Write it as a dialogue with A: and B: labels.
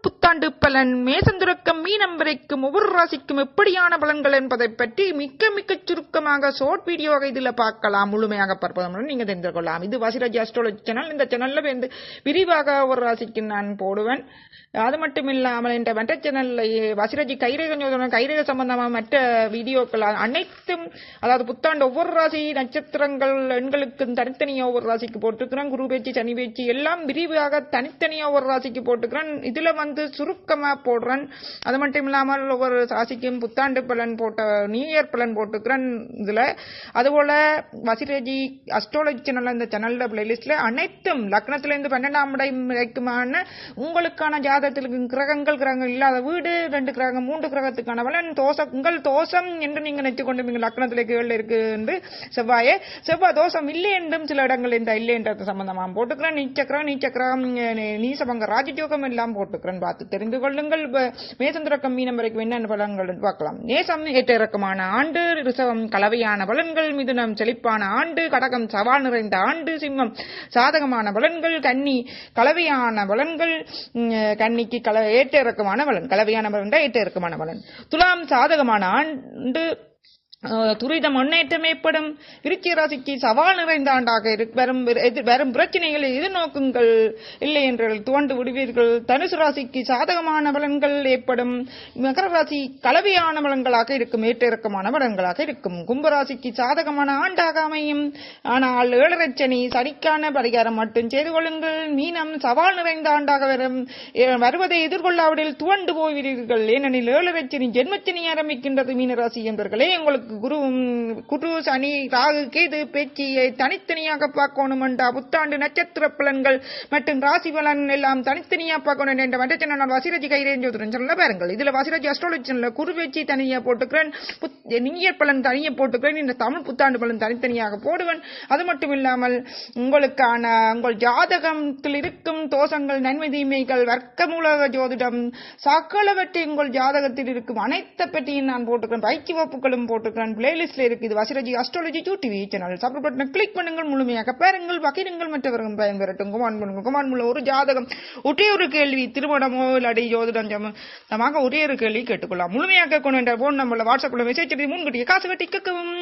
A: புத்தாண்டு பலன் மேசம் துறக்கம் மீனம் வரைக்கும் ஒவ்வொரு ராசிக்கும் எப்படியான பலன்கள் என்பதை பற்றி மிக்க சுருக்கமாக ஷார்ட் வீடியோவாக இதில் பார்க்கலாம். முழுமையாக பார்ப்பதற்கு நீங்க தெரிந்து கொள்ளலாம். இது வசிராஜ் அஸ்ட்ராலஜி சேனல். இந்த சேனல்ல வந்து விரிவாக ஒரு ராசிக்கு நான் போடுவேன். அது மட்டும் இல்லாமல் இந்த மற்ற சேனல்ல வசிராஜி கைரேக சம்பந்தமாக மற்ற வீடியோக்கள் அனைத்தும், அதாவது புத்தாண்டு ஒவ்வொரு ராசி நட்சத்திரங்கள் எண்களுக்கு தனித்தனியா ஒவ்வொரு ராசிக்கு போட்டிருக்கிறேன். குரு பேச்சு சனி பேச்சு எல்லாம் விரிவாக தனித்தனியா ஒவ்வொரு ராசிக்கு போட்டுக்கிறேன். இதுல வந்து சுருக்கமா போடுறேன். அது மட்டும் இல்லாமல் ஒவ்வொரு ராசிக்கும் புத்தாண்டு பலன் போட்ட நியூ இயர் பலன் போட்டுக்கிறேன் இதுல. அதுபோல வசிராஜி அஸ்ட்ராலஜி சேனல் இந்த சேனல்ல பிளேலிஸ்ட்ல அனைத்தும் லக்னத்திலிருந்து 12ஆம் இடம் வரைக்குமான உங்களுக்கான ஜாதகத்திற்கு கிரகங்கள் இல்லாத வீடு, 2 கிரகம் 3 கிரகத்துக்கான பலன், உங்கள் தோஷம் என்று நீங்க நினைத்துக் கொண்டு நீங்க லக்னத்திலே கீழே இருக்கு என்று செவ்வாய் தோஷம் இல்லை என்றும் சில இடங்கள் இந்த இல்லை என்ற சம்பந்தமாக போட்டுக்கிறேன். நீச்சக்கரம் நீசபங்க ராஜயோகம் எல்லாம் போட்டுக்கிறேன். பார்த்து தெரிந்து கொள்ளுங்கள். மேசம் துறக்கம் மீனம் வரைக்கும் என்னென்ன பலன்கள் பார்க்கலாம். நேசம் ஏற்ற இறக்கமான ஆண்டு, ரிஷபம் கலவையான பலன்கள், மிதுனம் செழிப்பான ஆண்டு, கடகம் சவால் நிறைந்த ஆண்டு, சிம்மம் சாதகமான பலன்கள், கன்னி கலவையான பலன்கள், கன்னிக்கு ஏற்ற இறக்கமான பலன், கலவையான பலன் ஏற்ற இறக்கமான பலன், துலாம் சாதகமான ஆண்டு, துரித முன்னேற்றம் ஏற்படும், விருச்சிக ராசிக்கு சவால் நிறைந்த ஆண்டாக வரும் பிரச்சனைகளை எதிர்நோக்குங்கள், இல்லை என்றால் துவண்டு விடுவீர்கள். தனுசு ராசிக்கு சாதகமான பலன்கள் ஏற்படும், மகர ராசி கலவையான பலன்களாக இருக்கும், ஏற்ற இறக்கமான பலன்களாக இருக்கும். கும்பராசிக்கு சாதகமான ஆண்டாக அமையும். ஆனால் 7 சனி சனிக்கான பரிகாரம் மட்டும் செய்து கொள்ளுங்கள். மீனம் சவால் நிறைந்த ஆண்டாக வருவதை எதிர்கொள்ளாவிடில் துவண்டு போய்விடுவீர்கள். ஏனெனில் 7 சனி ஜென்மச்சனி ஆரம்பிக்கின்றது. மீனராசி என்பவர்களே, உங்களுக்கு குரு சனி ராகு கேது பேச்சியை தனித்தனியாக பார்க்கணும் என்ற புத்தாண்டு நட்சத்திர பலன்கள் மற்றும் ராசி பலன் எல்லாம் தனித்தனியா பார்க்கணும் என்ற மற்ற வசிராஜி கைரேஞ்சோதுடன் சொல்ல பாருங்கள். இதுல வசிராஜி அஸ்ட்ராலஜி குரு பேச்சு தனியா போட்டுக்கிறேன், நியூ பலன் தனியா போட்டுக்கிறேன், இந்த தமிழ் புத்தாண்டு பலன் தனித்தனியாக போடுவேன். அது மட்டும் இல்லாமல் உங்களுக்கான உங்கள் ஜாதகத்தில் இருக்கும் தோஷங்கள், நன்மை தீமைகள், வர்க்கமூலக ஜோதிடம் சகலவற்றை உங்கள் ஜாதகத்தில் இருக்கும் அனைத்தை பற்றியும் நான் போட்டுக்கிறேன். பயிற்சி வகுப்புகளும் போட்டுக்கிறேன். பிளேலிஸ்ட்ல இருக்கு. இது வசிராஜி அஸ்ட்ராலஜி யூடியூப் சேனல். சப்ஸ்கிரைப் பட்டனை கிளிக் பண்ணுங்கள். முழுமையாக பாருங்கள், பகிருங்கள், மற்றவர்கள் பயன்பெறட்டும். கமெண்ட் பண்ணுங்கள். கமெண்ட் மூலம் ஒரு ஜாதகம் ஒரே ஒரு கேள்வி, திருமணமோ இல்லாடி ஜோதிடம் சம்பந்தமாக ஒரே ஒரு கேள்வி கேட்டுக்கொள்ளலாம். முழுமையாக கொண்டு போன் நம்மள வாட்ஸ்அப்ல மெசேஜ் முன்கூட்டிய காசு கட்டி கேட்கவும்.